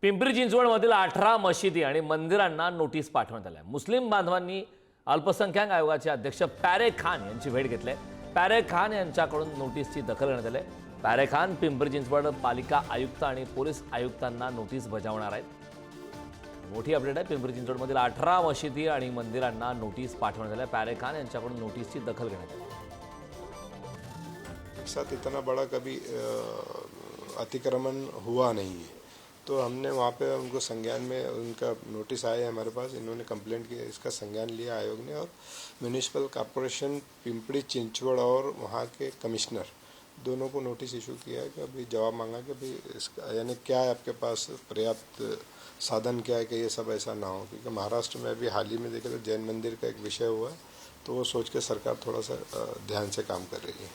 पिंपरी चिंचवडमधील 18 मशिदी आणि मंदिरांना नोटीस पाठवण्यात आल्या. मुस्लिम बांधवांनी अल्पसंख्याक आयोगाचे अध्यक्ष पॅरे खान यांची भेट घेतली. पॅरे खान यांच्याकडून नोटीसची दखल घेण्यात आली. पॅरे खान पिंपरी चिंचवड पालिका आयुक्त आणि पोलीस आयुक्तांना नोटीस बजावणार आहेत. मोठी अपडेट आहे. पिंपरी चिंचवडमधील 18 मशिदी आणि मंदिरांना नोटीस पाठवण्यात आल्या. पॅरे खान यांच्याकडून नोटीसची दखल घेण्यात आली. एक साथ इतना बड़ा कभी अतिक्रमण हुआ नहीं है, तो हमने वहाँ पे उनको संज्ञान में उनका नोटिस आया है हमारे पास. इन्होंने कंप्लेंट किया, इसका संज्ञान लिया आयोग ने और म्यूनिसिपल कॉरपोरेशन पिंपरी चिंचवड़ और वहाँ के कमिश्नर दोनों को नोटिस इशू किया है कि अभी जवाब मांगा कि भाई इसका यानी क्या है आपके पास पर्याप्त साधन क्या है कि ये सब ऐसा ना हो. क्योंकि महाराष्ट्र में अभी हाल ही में देखे तो जैन मंदिर का एक विषय हुआ है, तो वो सोच के सरकार थोड़ा सा ध्यान से काम कर रही है.